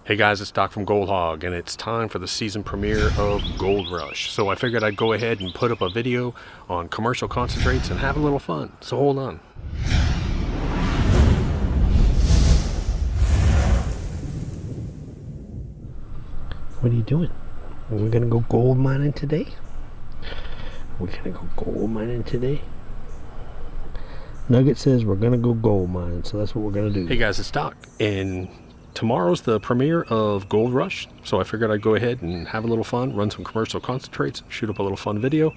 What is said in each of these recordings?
Hey guys, it's Doc from Gold Hog, and it's time for the season premiere of Gold Rush. So I figured I'd go ahead and put up a video on commercial concentrates and have a little fun. So hold on. What are you doing? We're gonna go gold mining today? Nugget says we're gonna go gold mining, so that's what we're gonna do. Hey guys, it's Doc, and tomorrow's the premiere of Gold Rush, so I figured I'd go ahead and have a little fun, run some commercial concentrates, shoot up a little fun video.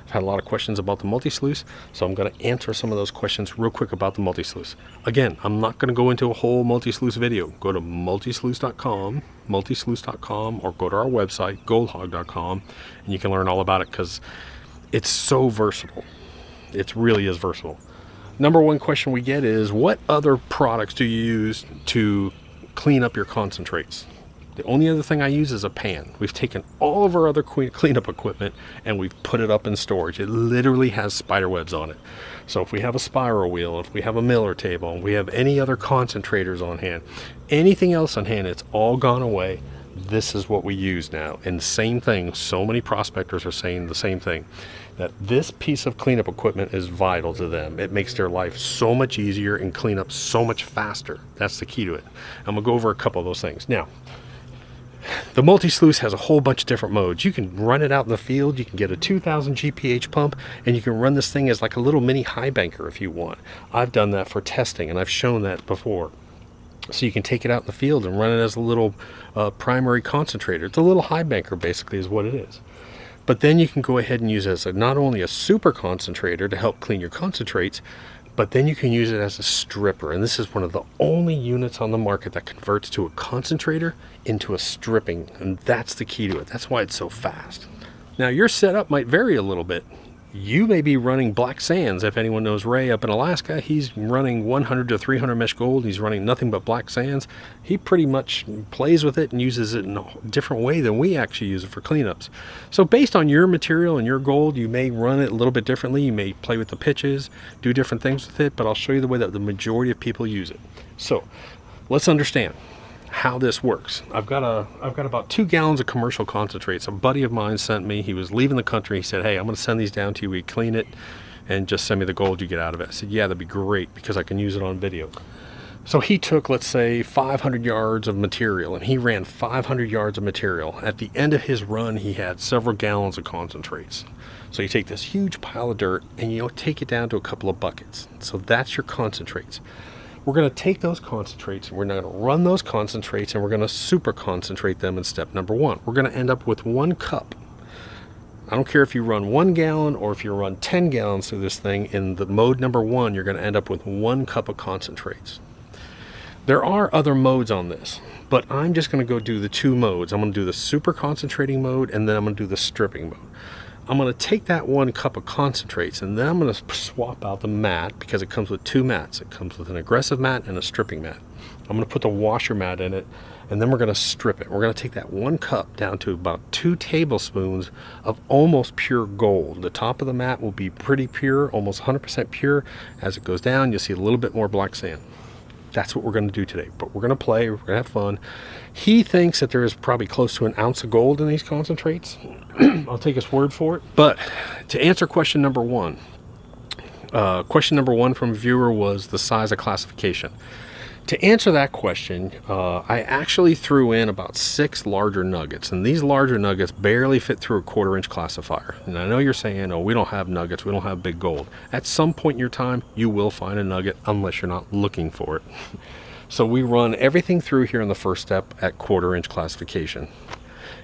I've had a lot of questions about the Multi Sluice, so I'm going to answer some of those questions real quick about the Multi Sluice. Again, I'm not going to go into a whole Multi Sluice video. Go to multisluice.com, or go to our website, goldhog.com, and you can learn all about it because it's so versatile. It really is versatile. Number one question we get is, what other products do you use to clean up your concentrates? The only other thing I use is a pan. We've taken all of our other cleanup equipment and we've put it up in storage. It literally has spider webs on it. So if we have a spiral wheel, if we have a miller table, if we have any other concentrators on hand, anything else on hand, it's all gone away. This is what we use now. And the same thing, so many prospectors are saying the same thing, that this piece of cleanup equipment is vital to them. It makes their life so much easier and clean up so much faster. That's the key to it. I'm gonna go over a couple of those things. Now, the Multi Sluice has a whole bunch of different modes. You can run it out in the field. You can get a 2000 GPH pump, and you can run this thing as like a little mini high banker if you want. I've done that for testing, and I've shown that before. So you can take it out in the field and run it as a little primary concentrator. It's a little high banker, basically, is what it is. But then you can go ahead and use it as not only a super concentrator to help clean your concentrates, but then you can use it as a stripper. And this is one of the only units on the market that converts to a concentrator into a stripping. And that's the key to it. That's why it's so fast. Now, your setup might vary a little bit. You may be running black sands. If anyone knows Ray up in Alaska, he's running 100 to 300 mesh gold. He's running nothing but black sands. He pretty much plays with it and uses it in a different way than we actually use it for cleanups. So based on your material and your gold, you may run it a little bit differently. You may play with the pitches, do different things with it, but I'll show you the way that the majority of people use it. So let's understand how this works. I've got about 2 gallons of commercial concentrates. A buddy of mine sent me. He was leaving the country. He said, hey, I'm going to send these down to you. We clean it and just send me the gold you get out of it. I said, yeah, that'd be great because I can use it on video. So he took, let's say, 500 yards of material, and he ran 500 yards of material. At the end of his run, he had several gallons of concentrates. So you take this huge pile of dirt and you take it down to a couple of buckets. So that's your concentrates. We're going to take those concentrates and we're going to run those concentrates and we're going to super concentrate them in step number 1. We're going to end up with 1 cup. I don't care if you run 1 gallon or if you run 10 gallons through this thing. In the mode number 1, you're going to end up with 1 cup of concentrates. There are other modes on this, but I'm just going to go do the 2 modes. I'm going to do the super concentrating mode and then I'm going to do the stripping mode. I'm going to take that 1 cup of concentrates and then I'm going to swap out the mat because it comes with 2 mats. It comes with an aggressive mat and a stripping mat. I'm going to put the washer mat in it and then we're going to strip it. We're going to take that 1 cup down to about 2 tablespoons of almost pure gold. The top of the mat will be pretty pure, almost 100% pure. As it goes down, you'll see a little bit more black sand. That's what we're going to do today, but we're going to play, we're going to have fun. He thinks that there is probably close to 1 ounce of gold in these concentrates. I'll take his word for it. But to answer question number 1, from a viewer was the size of classification. To answer that question, I actually threw in about 6 larger nuggets, and these larger nuggets barely fit through a 1/4 inch classifier. And I know you're saying, oh, we don't have nuggets, we don't have big gold. At some point in your time, you will find a nugget unless you're not looking for it. So we run everything through here in the first step at 1/4 inch classification.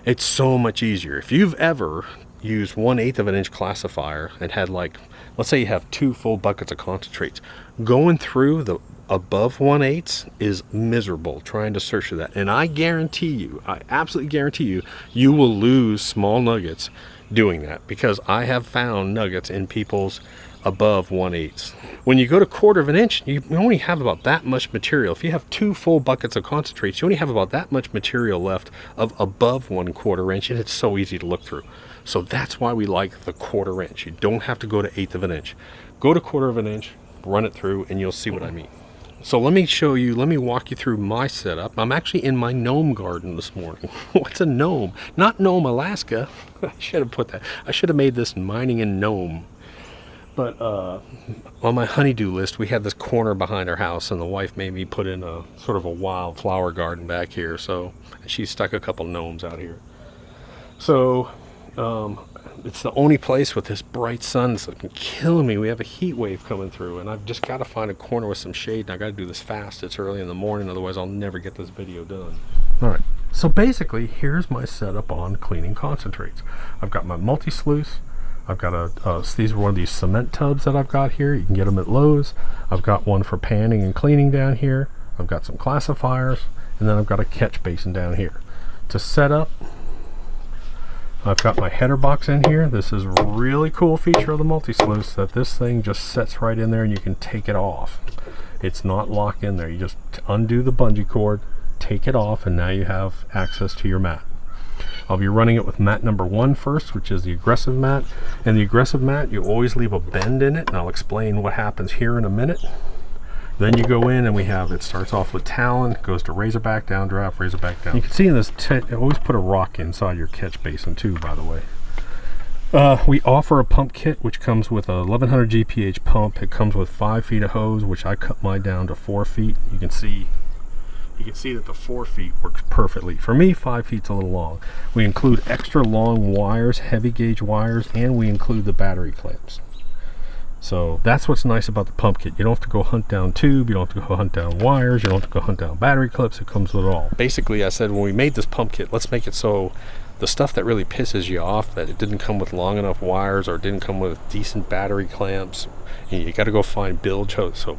It's so much easier. If you've ever used 1/8 of an inch classifier and had, like, let's say you have 2 full buckets of concentrates, going through the above 1/8 is miserable trying to search for that. And I guarantee you, I absolutely guarantee you, you will lose small nuggets doing that because I have found nuggets in people's above 1/8. When you go to 1/4 inch, you only have about that much material. If you have 2 full buckets of concentrates, you only have about that much material left of above 1/4 inch, and it's so easy to look through. So that's why we like the 1/4 inch. You don't have to go to 1/8 inch. Go to 1/4 inch, run it through, and you'll see what I mean. So let me walk you through my setup. I'm actually in my gnome garden this morning. What's a gnome? Not Nome, Alaska. I should have put that. I should have made this mining in Nome. But on my honeydew list, we had this corner behind our house, and the wife made me put in a sort of a wildflower garden back here. So she stuck a couple gnomes out here. So it's the only place with this bright sun that's been killing me. We have a heat wave coming through, and I've just got to find a corner with some shade, and I got to do this fast. It's early in the morning, otherwise I'll never get this video done. All right, so basically here's my setup on cleaning concentrates. I've got my Multi Sluice. I've got these are one of these cement tubs that I've got here. You can get them at Lowe's. I've got one for panning and cleaning down here. I've got some classifiers, and then I've got a catch basin down here. To set up, I've got my header box in here. This is a really cool feature of the Multi Sluice, that this thing just sets right in there and you can take it off. It's not locked in there. You just undo the bungee cord, take it off, and now you have access to your mat. I'll be running it with mat number 1 first, which is the aggressive mat. And the aggressive mat, you always leave a bend in it, and I'll explain what happens here in a minute. Then you go in and it starts off with talon, goes to razorback, down draft, razorback, down. You can see in this, always put a rock inside your catch basin too, by the way. We offer a pump kit, which comes with a 1100 GPH pump. It comes with 5 feet of hose, which I cut mine down to 4 feet. You can see that the 4 feet works perfectly. For me, 5 feet's a little long. We include extra long wires, heavy gauge wires, and we include the battery clamps. So that's what's nice about the pump kit. You don't have to go hunt down tube, you don't have to go hunt down wires, you don't have to go hunt down battery clips. It comes with it all. Basically, I said when we made this pump kit, let's make it so the stuff that really pisses you off, that it didn't come with long enough wires or it didn't come with decent battery clamps, you got to go find bilge hose. So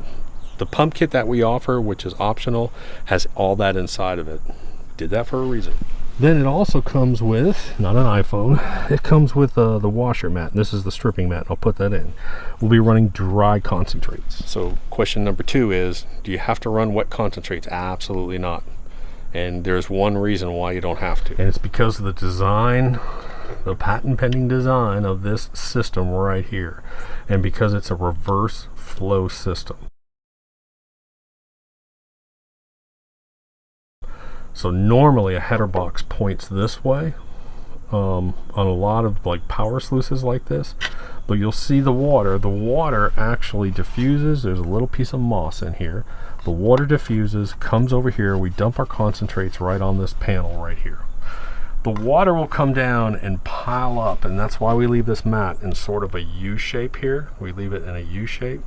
the pump kit that we offer, which is optional, has all that inside of it. Did that for a reason. Then it also comes with, not an iPhone, it comes with the washer mat. This is the stripping mat. I'll put that in. We'll be running dry concentrates. So question number 2 is, do you have to run wet concentrates? Absolutely not. And there's one reason why you don't have to. And it's because of the design, the patent pending design of this system right here. And because it's a reverse flow system. So normally a header box points this way on a lot of like power sluices like this, but you'll see the water actually diffuses. There's a little piece of moss in here. The water diffuses, comes over here, we dump our concentrates right on this panel right here. The water will come down and pile up, and that's why we leave this mat in sort of a U shape here. We leave it in a U shape,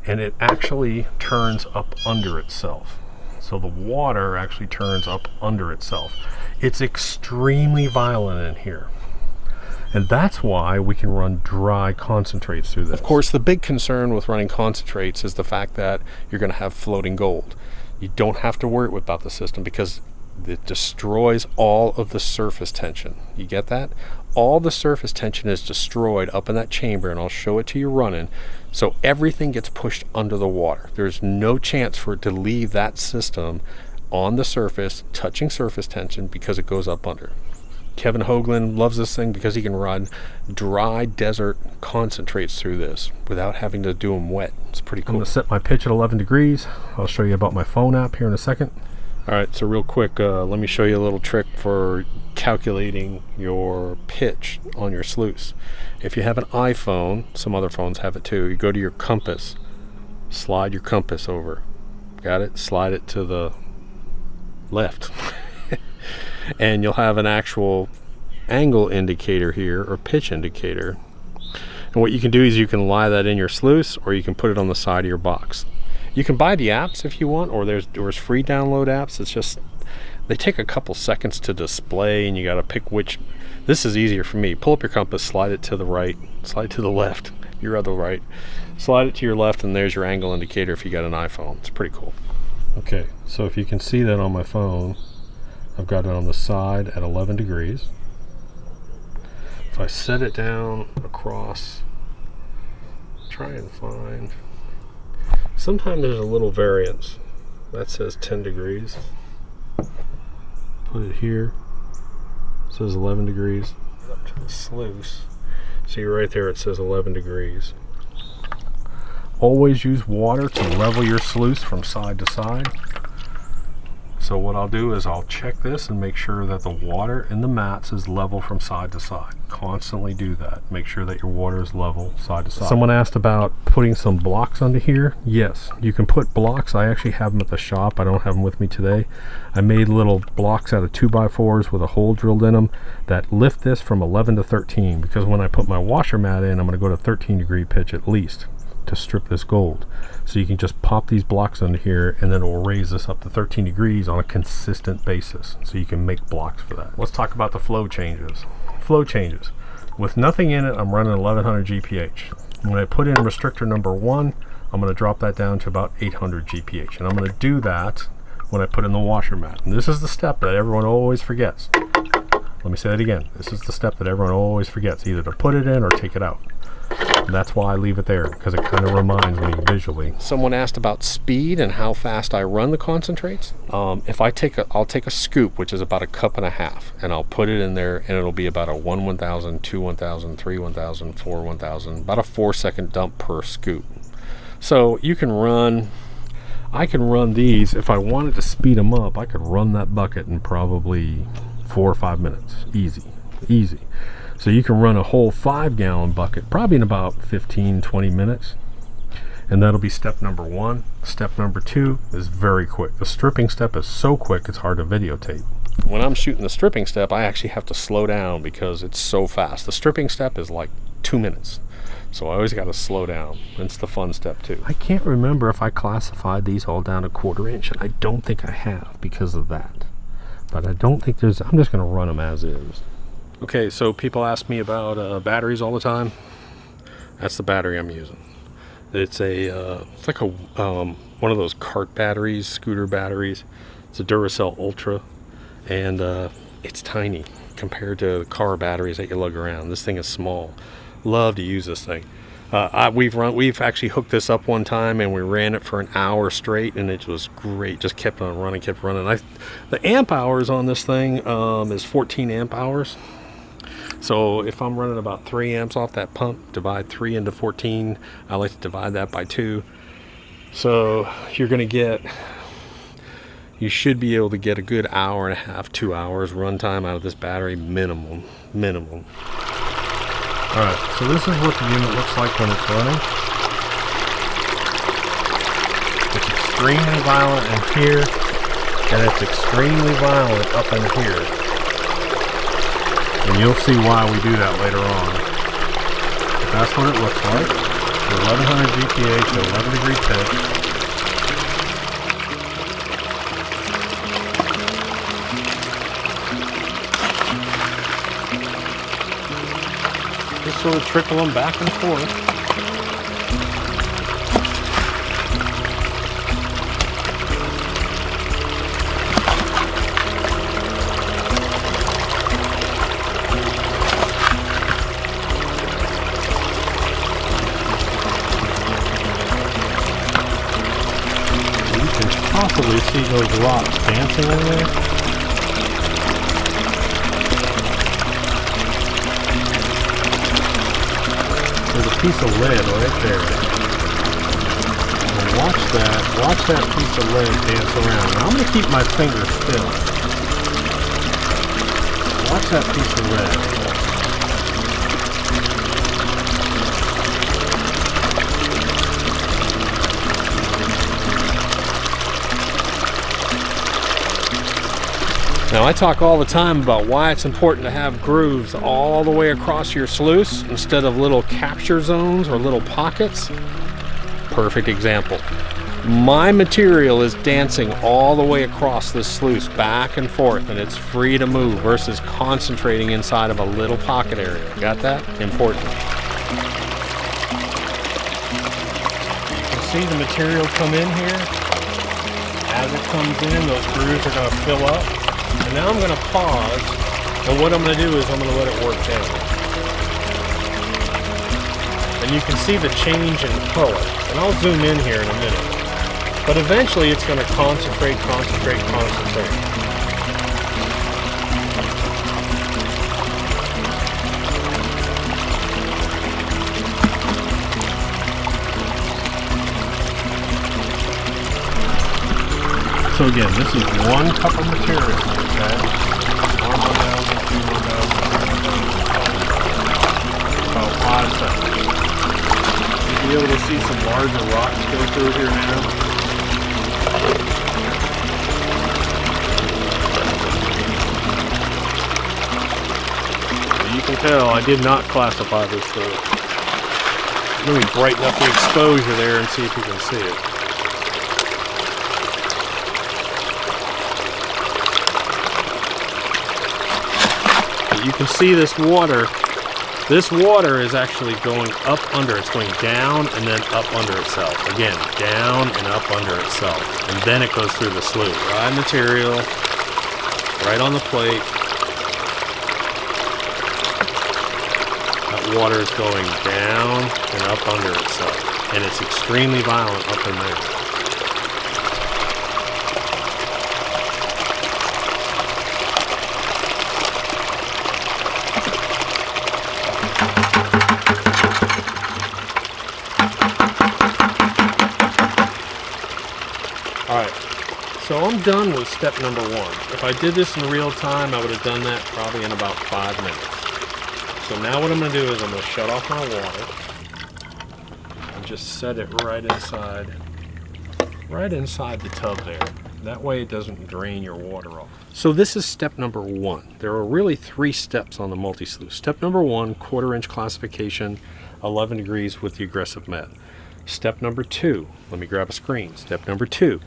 and it actually turns up under itself. So the water actually turns up under itself. It's extremely violent in here. And that's why we can run dry concentrates through this. Of course, the big concern with running concentrates is the fact that you're going to have floating gold. You don't have to worry about the system because it destroys all of the surface tension. You get that? All the surface tension is destroyed up in that chamber, and I'll show it to you running. So everything gets pushed under the water. There's no chance for it to leave that system on the surface, touching surface tension, because it goes up under. Kevin Hoagland loves this thing because he can run dry desert concentrates through this without having to do them wet. It's pretty cool. I'm going to set my pitch at 11 degrees. I'll show you about my phone app here in a second. All right, so real quick, let me show you a little trick for calculating your pitch on your sluice. If you have an iPhone, some other phones have it too, you go to your compass, slide your compass over. Got it? Slide it to the left. And you'll have an actual angle indicator here, or pitch indicator. And what you can do is you can lie that in your sluice, or you can put it on the side of your box. You can buy the apps if you want, or there's free download apps. It's just, they take a couple seconds to display, and you got to pick which. This is easier for me. Pull up your compass, slide it to the right, slide to the left, your other right. Slide it to your left, and there's your angle indicator if you got an iPhone. It's pretty cool. Okay, so if you can see that on my phone, I've got it on the side at 11 degrees. If I set it down across, try and find, sometimes there's a little variance. That says 10 degrees. Put it here. It says 11 degrees. Up to the sluice. See right there, it says 11 degrees. always use water to level your sluice from side to side. So what I'll do is I'll check this and make sure that the water in the mats is level from side to side. Constantly do that. Make sure that your water is level side to side. Someone asked about putting some blocks under here. Yes, you can put blocks. I actually have them at the shop. I don't have them with me today. I made little blocks out of 2x4s with a hole drilled in them that lift this from 11 to 13, because when I put my washer mat in, I'm going to go to 13-degree pitch at least to strip this gold. So you can just pop these blocks under here and then it will raise this up to 13 degrees on a consistent basis. So you can make blocks for that. Let's talk about the flow changes. Flow changes. With nothing in it, I'm running 1100 GPH. When I put in restrictor number 1, I'm going to drop that down to about 800 GPH. And I'm going to do that when I put in the washer mat. And this is the step that everyone always forgets. Let me say that again. This is the step that everyone always forgets, either to put it in or take it out. And that's why I leave it there, because it kind of reminds me visually. Someone asked about speed and how fast I run the concentrates. If I take I'll take a scoop, which is about a cup and a half, and I'll put it in there, and it'll be about a 1 1000, 2 1000, 3 1000, 4 1000, about a 4-second dump per scoop. So you can run, I can run these. If I wanted to speed them up, I could run that bucket in probably 4 or 5 minutes. Easy. So you can run a whole 5-gallon bucket probably in about 15-20 minutes, and that'll be step number 1. Step number 2 is very quick. The stripping step is so quick it's hard to videotape. When I'm shooting the stripping step, I actually have to slow down because it's so fast. The stripping step is like 2 minutes, so I always got to slow down. It's the fun step too. I can't remember if I classified these all down to 1/4 inch, and I don't think I have because of that, but I don't think there's, I'm just going to run them as is. Okay, so people ask me about batteries all the time. That's the battery I'm using. It's a it's like a one of those cart batteries, scooter batteries. It's a Duracell Ultra, and it's tiny compared to the car batteries that you lug around. This thing is small. Love to use this thing. We've actually hooked this up one time and we ran it for an hour straight, and it was great. Just kept on running, kept running. The amp hours on this thing is 14 amp hours. So if I'm running about 3 amps off that pump, divide 3 into 14. I like to divide that by 2. So you're going to get, you should be able to get a good hour and a half, 2 hours runtime out of this battery minimum. Alright, so this is what the unit looks like when it's running. It's extremely violent in here, and it's extremely violent up in here. And you'll see why we do that later on. But that's what it looks like. 1100 GPH at 11-degree pitch. Just sort of trickle them back and forth. Possibly see those rocks dancing in there. There's a piece of lead right there. Now watch that piece of lead dance around. Now I'm going to keep my finger still. Watch that piece of lead. Now I talk all the time about why it's important to have grooves all the way across your sluice instead of little capture zones or little pockets. Perfect example. My material is dancing all the way across this sluice back and forth, and it's free to move versus concentrating inside of a little pocket area. Got that? Important. You see the material come in here? As it comes in, those grooves are going to fill up. And now I'm going to pause, and what I'm going to do is I'm going to let it work down. And you can see the change in color. And I'll zoom in here in a minute. But eventually it's going to concentrate. So again, this is 1 cup of material, okay? 1 1,000, 2 1,000, about 5 seconds. You'll be able to see some larger rocks go through here now. So you can tell I did not classify this stuff. Let me brighten up the exposure there and see if you can see it. You can see this water. This water is actually going up under. It's going down and then up under itself. Again, down and up under itself. And then it goes through the sluice. Dry material, right on the plate. That water is going down and up under itself. And it's extremely violent up in there. Alright, so I'm done with step number 1. If I did this in real time, I would have done that probably in about 5 minutes. So now what I'm going to do is I'm going to shut off my water and just set it right inside the tub there. That way it doesn't drain your water off. So this is step number 1. There are really 3 steps on the Multi Sluice. Step number 1, 1/4 inch classification, 11 degrees with the aggressive met. Step number 2, let me grab a screen. Step number 2,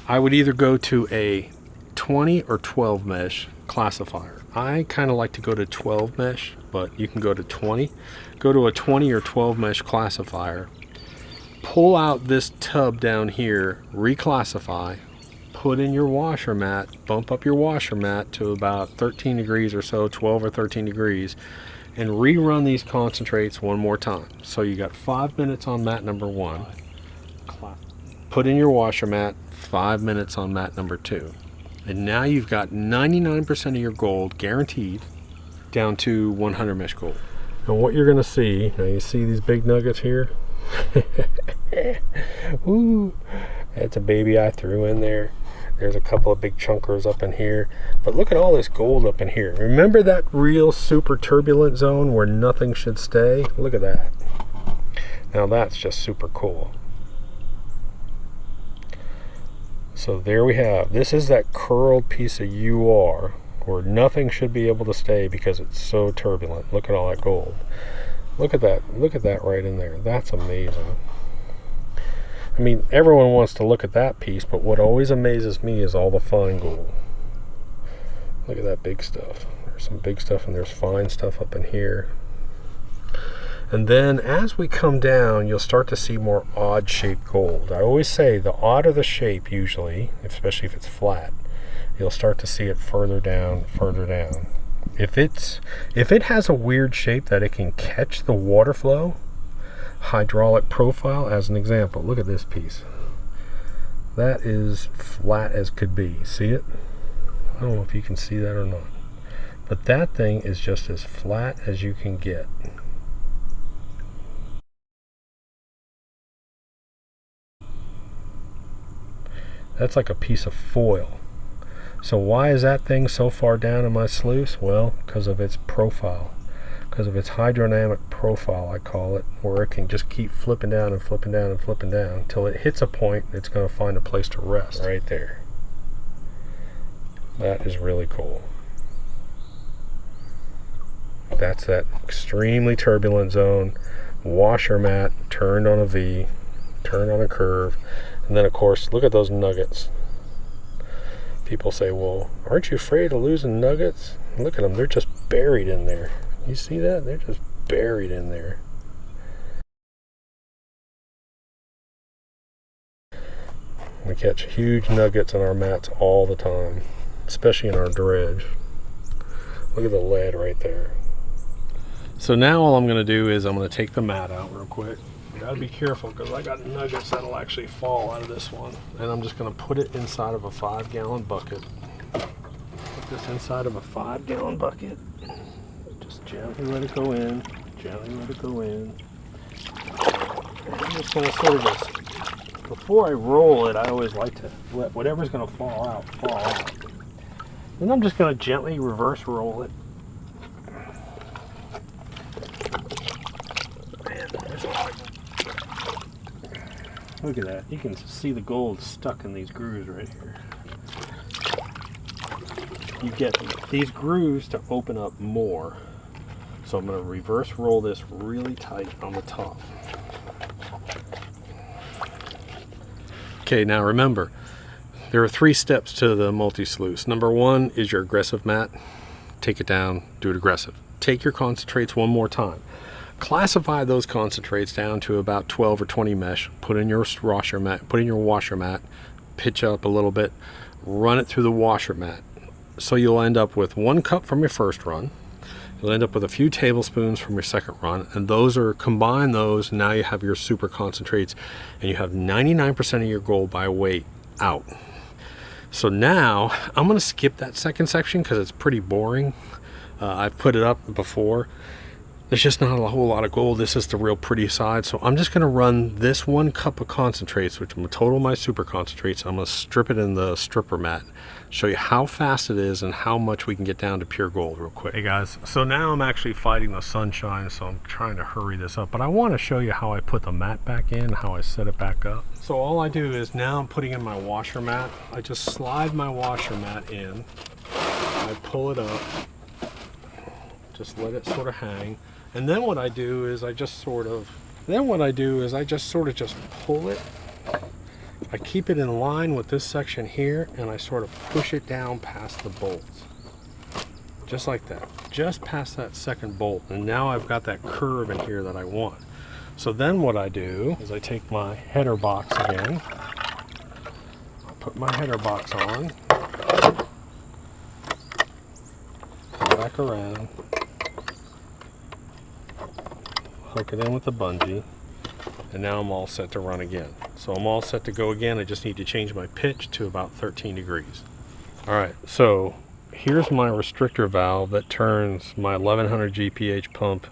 I would either go to a 20 or 12 mesh classifier. I kind of like to go to 12 mesh, but you can go to 20. Go to a 20 or 12 mesh classifier. Pull out this tub down here, reclassify, put in your washer mat, bump up your washer mat to about 13 degrees or so, 12 or 13 degrees, and rerun these concentrates one more time. So you got 5 minutes on mat number 1. Put in your washer mat, 5 minutes on mat number 2. And now you've got 99% of your gold guaranteed down to 100 mesh gold. And what you're gonna see, now you see these big nuggets here? Ooh, that's a baby I threw in there. There's a couple of big chunkers up in here, but look at all this gold up in here. Remember that real super turbulent zone where nothing should stay? Look at that. Now that's just super cool. So there we have, this is that curled piece of UR where nothing should be able to stay because it's so turbulent. Look at all that gold. Look at that right in there. That's amazing. I mean, everyone wants to look at that piece, but what always amazes me is all the fine gold. Look at that big stuff. There's some big stuff and there's fine stuff up in here. And then as we come down, you'll start to see more odd shaped gold. I always say the odder the shape usually, especially if it's flat, you'll start to see it further down, further down. If it has a weird shape that it can catch the water flow, hydraulic profile as an example, look at this piece. That is flat as could be. See it? I don't know if you can see that or not. But that thing is just as flat as you can get. That's like a piece of foil. So why is that thing so far down in my sluice? Well, because of its profile. Because of its hydrodynamic profile, I call it, where it can just keep flipping down and flipping down and flipping down until it hits a point it's going to find a place to rest right there. That is really cool. That's that extremely turbulent zone. Washer mat turned on a V, turned on a curve, and then of course look at those nuggets. People say, well, aren't you afraid of losing nuggets? Look at them, they're just buried in there. You see that? They're just buried in there. We catch huge nuggets on our mats all the time, especially in our dredge. Look at the lead right there. So now all I'm going to do is I'm going to take the mat out real quick. You got to be careful because I got nuggets that'll actually fall out of this one. And I'm just going to put it inside of a 5-gallon bucket. Put this inside of a 5-gallon bucket. Just gently let it go in. Gently let it go in. And I'm just going to sort of just before I roll it, I always like to let whatever's going to fall out, fall out. Then I'm just going to gently reverse roll it. Man, there's a lot. Look at that. You can see the gold stuck in these grooves right here. You get these grooves to open up more. So I'm going to reverse roll this really tight on the top. Okay, now remember, there are 3 steps to the multi-sluice. Number 1 is your aggressive mat. Take it down, do it aggressive. Take your concentrates one more time. Classify those concentrates down to about 12 or 20 mesh. Put in your washer mat, pitch up a little bit, run it through the washer mat. So you'll end up with 1 cup from your first run. You'll end up with a few tablespoons from your second run, and combine those, now you have your super concentrates, and you have 99% of your gold by weight out. So now, I'm going to skip that second section because it's pretty boring. I've put it up before. There's just not a whole lot of gold. This is the real pretty side. So I'm just going to run this 1 cup of concentrates, which I'm going to total my super concentrates. I'm going to strip it in the stripper mat. Show you how fast it is and how much we can get down to pure gold real quick. Hey guys, so now I'm actually fighting the sunshine, so I'm trying to hurry this up. But I want to show you how I put the mat back in, how I set it back up. So all I do is now I'm putting in my washer mat. I just slide my washer mat in. I pull it up. Just let it sort of hang. And then what I do is I just sort of just pull it. I keep it in line with this section here, and I sort of push it down past the bolts. Just like that. Just past that second bolt. And now I've got that curve in here that I want. So then what I do is I take my header box again. I put my header box on. Come back around. Hook it in with the bungee, and now I'm all set to run again. So I'm all set to go again. I just need to change my pitch to about 13 degrees. All right, so here's my restrictor valve that turns my 1100 GPH pump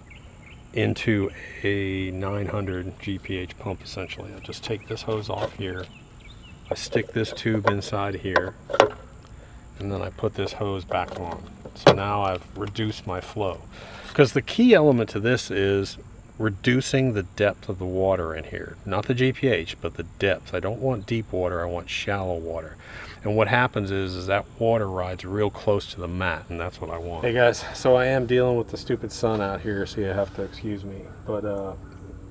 into a 900 GPH pump essentially. I just take this hose off here, I stick this tube inside here, and then I put this hose back on. So now I've reduced my flow, because the key element to this is reducing the depth of the water in here. Not the GPH, but the depth. I don't want deep water, I want shallow water. And what happens is that water rides real close to the mat, and that's what I want. Hey guys, so I am dealing with the stupid sun out here, so you have to excuse me. But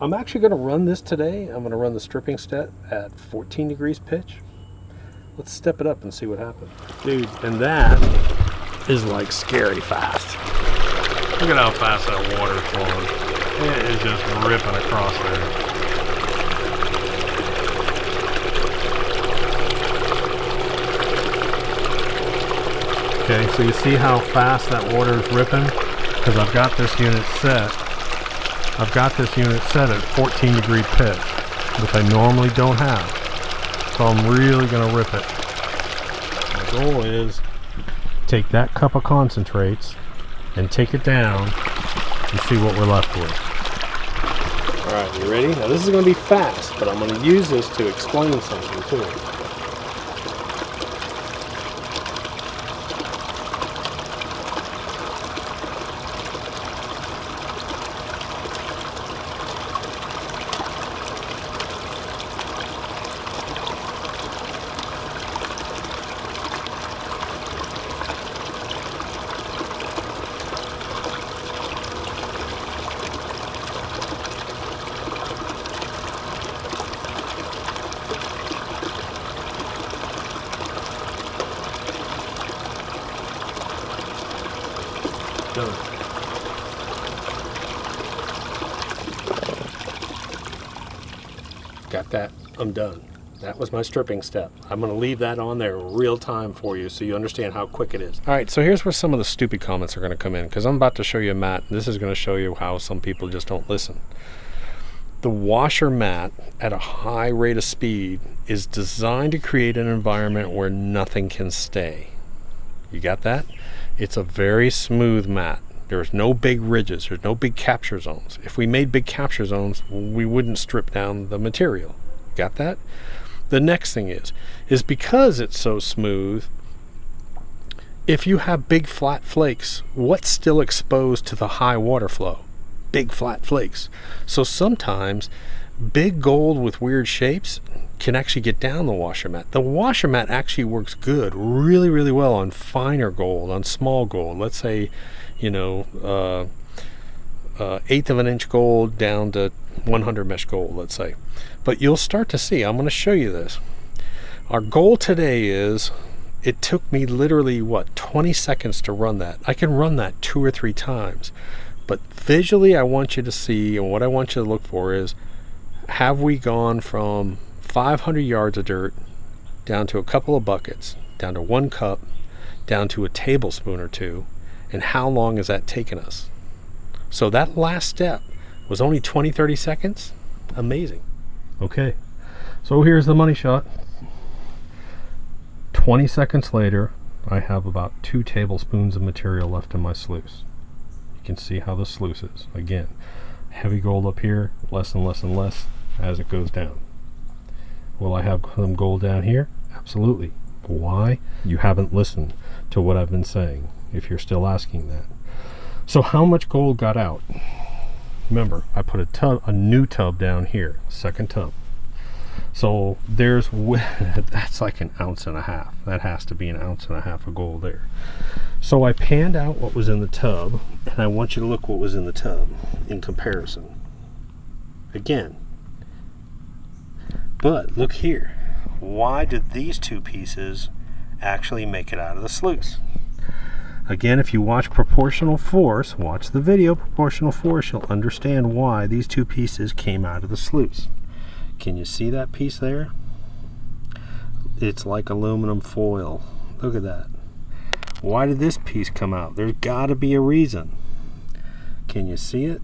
I'm actually going to run this today. I'm going to run the stripping step at 14 degrees pitch. Let's step it up and see what happens. Dude, and that is like scary fast. Look at how fast that water's flowing. It is just ripping across there. Okay, so you see how fast that water is ripping? Because I've got this unit set. I've got this unit set at 14 degree pitch, which I normally don't have. So I'm really going to rip it. My goal is take that cup of concentrates and take it down and see what we're left with. Alright, you ready? Now this is going to be fast, but I'm going to use this to explain something too. Done. Got that. I'm done. That was my stripping step. I'm going to leave that on there real time for you so you understand how quick it is. All right, so here's where some of the stupid comments are going to come in, because I'm about to show you a mat. This is going to show you how some people just don't listen. The washer mat at a high rate of speed is designed to create an environment where nothing can stay. You got that? It's a very smooth mat. There's no big ridges. There's no big capture zones. If we made big capture zones, we wouldn't strip down the material. Got that? The next thing is because it's so smooth, if you have big flat flakes, what's still exposed to the high water flow? Big flat flakes. So sometimes big gold with weird shapes can actually get down the washer mat. The washer mat actually works good, really, really well on finer gold, on small gold. Let's say, you know, eighth of an inch gold down to 100 mesh gold, let's say. But you'll start to see, I'm going to show you this. Our goal today is, it took me literally, what, 20 seconds to run that. I can run that 2 or 3 times. But visually, I want you to see, and what I want you to look for is, have we gone from 500 yards of dirt down to a couple of buckets, down to 1 cup, down to a tablespoon or 2, and how long has that taken us? So that last step was only 20-30 seconds. Amazing. Okay, so here's the money shot. 20 seconds later, I have about 2 tablespoons of material left in my sluice. You can see how the sluice is. Again, heavy gold up here, less and less and less as it goes down. Will I have some gold down here? Absolutely. Why? You haven't listened to what I've been saying, if you're still asking that. So how much gold got out? Remember, I put a new tub down here, second tub. So there's, that's like 1.5 ounces. That has to be 1.5 ounces of gold there. So I panned out what was in the tub, and I want you to look what was in the tub in comparison. Again. But look here. Why did these 2 pieces actually make it out of the sluice? Again, if you watch proportional force, watch the video proportional force, you'll understand why these 2 pieces came out of the sluice. Can you see that piece there? It's like aluminum foil. Look at that. Why did this piece come out? There's got to be a reason. Can you see it?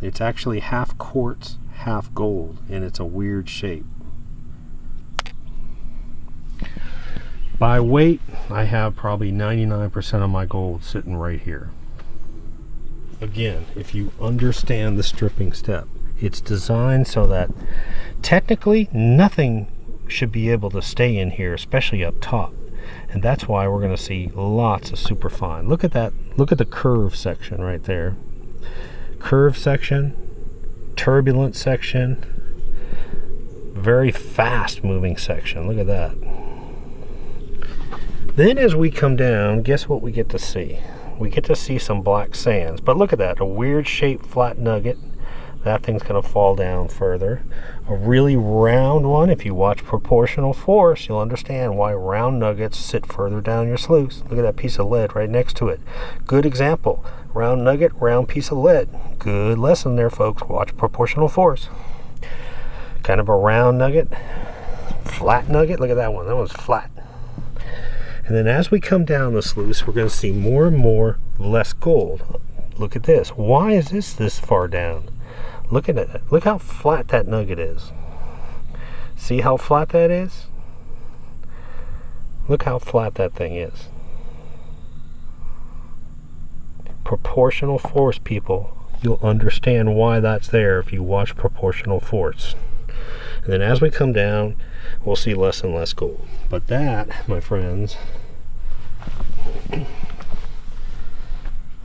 It's actually half quartz, half gold, and it's a weird shape. By weight, I have probably 99% of my gold sitting right here. Again, if you understand the stripping step, it's designed so that technically nothing should be able to stay in here, especially up top. And that's why we're going to see lots of super fine. Look at that. Look at the curve section right there. Curve section, turbulent section, very fast moving section. Look at that. Then as we come down, guess what we get to see? We get to see some black sands. But look at that, a weird shaped flat nugget. That thing's going to fall down further. A really round one, if you watch proportional force, you'll understand why round nuggets sit further down your sluice. Look at that piece of lead right next to it. Good example. Round nugget, round piece of lead. Good lesson there, folks. Watch proportional force. Kind of a round nugget, flat nugget. Look at that one. That one's flat. And then as we come down the sluice, we're going to see more and more less gold. Look at this. Why is this far down? Look at it. Look how flat that nugget is. See how flat that is? Look how flat that thing is. Proportional force, people. You'll understand why that's there if you watch proportional force. And then as we come down, we'll see less and less gold. But that, my friends,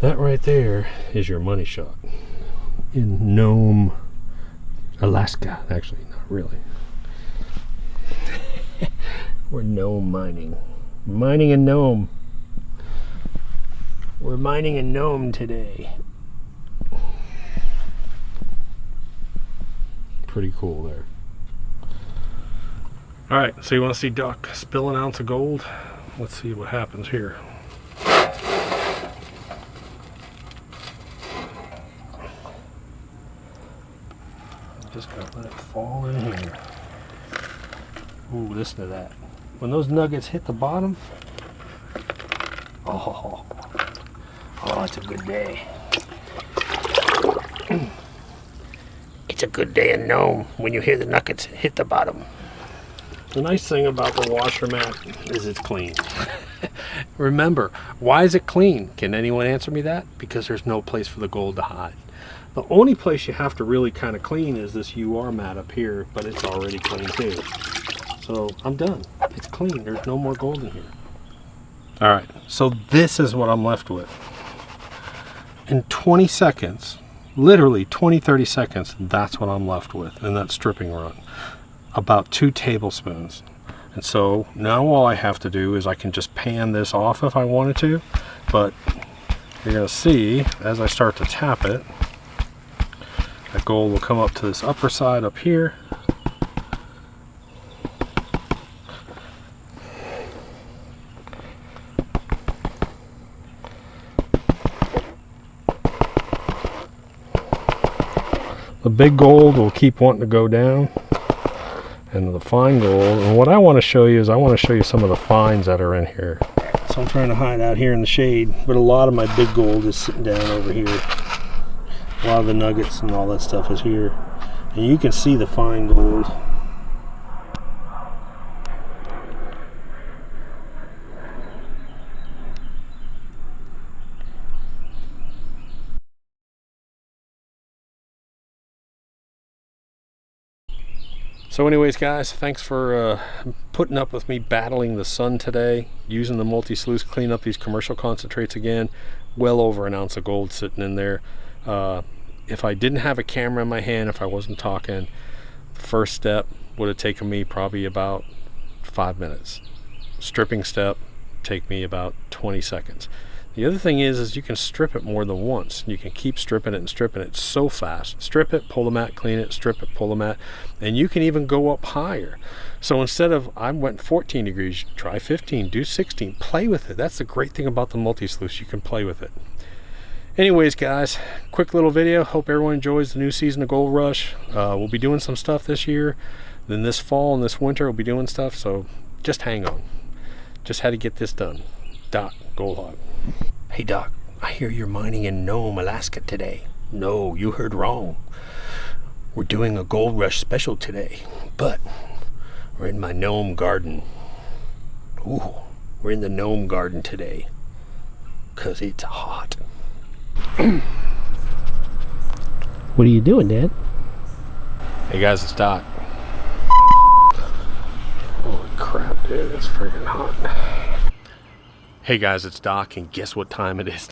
that right there is your money shot. In Nome, Alaska. Actually, not really. We're Nome mining. Mining in Nome. We're mining in Nome today. Pretty cool there. Alright, so you want to see Duck spill 1 ounce of gold? Let's see what happens here. Just gotta let it fall in here. Ooh, listen to that. When those nuggets hit the bottom, oh, it's a good day. It's a good day in Nome when you hear the nuggets hit the bottom. The nice thing about the washer mat is it's clean. Remember, why is it clean? Can anyone answer me that? Because there's no place for the gold to hide. The only place you have to really kind of clean is this UR mat up here, but it's already clean too. So I'm done. It's clean. There's no more gold in here. All right, so this is what I'm left with. In 20 seconds, literally 20-30 seconds, that's what I'm left with in that stripping run. About 2 tablespoons. And so now all I have to do is I can just pan this off if I wanted to, but you're gonna see as I start to tap it, that gold will come up to this upper side up here. The big gold will keep wanting to go down, and the fine gold. And what I want to show you is I want to show you some of the fines that are in here. So I'm trying to hide out here in the shade, but a lot of my big gold is sitting down over here. A lot of the nuggets and all that stuff is here, and you can see the fine gold. So anyways, guys, thanks for putting up with me battling the sun today, using the Multi Sluice, clean up these commercial concentrates again. Well over an ounce of gold sitting in there. If I didn't have a camera in my hand, if I wasn't talking, the first step would have taken me probably about 5 minutes. Stripping step take me about 20 seconds. The other thing is you can strip it more than once. You can keep stripping it and stripping it so fast. Strip it, pull the mat, clean it, strip it, pull the mat, and you can even go up higher. So instead of, I went 14 degrees, try 15, do 16, play with it. That's the great thing about the Multi Sluice, you can play with it. Anyways, guys, quick little video. Hope everyone enjoys the new season of Gold Rush. We'll be doing some stuff this year. Then this fall and this winter we'll be doing stuff, so just hang on. Just had to get this done. Doc, Gold Hog. Hey Doc, I hear you're mining in Nome, Alaska today. No, you heard wrong. We're doing a Gold Rush special today, but we're in my Nome garden. Ooh, we're in the Nome garden today, 'cause it's hot. What are you doing, Dad? Hey guys, it's Doc. Holy crap, dude, it's freaking hot. Hey guys, it's Doc, and guess what time it is?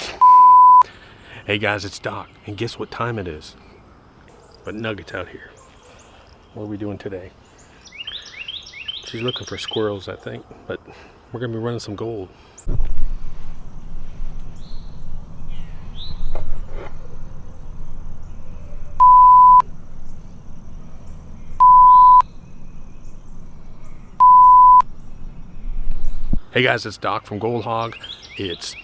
Hey guys, it's Doc, and guess what time it is? But Nugget's out here. What are we doing today? She's looking for squirrels, I think, but we're gonna be running some gold. Hey guys, it's Doc from Gold Hog. It's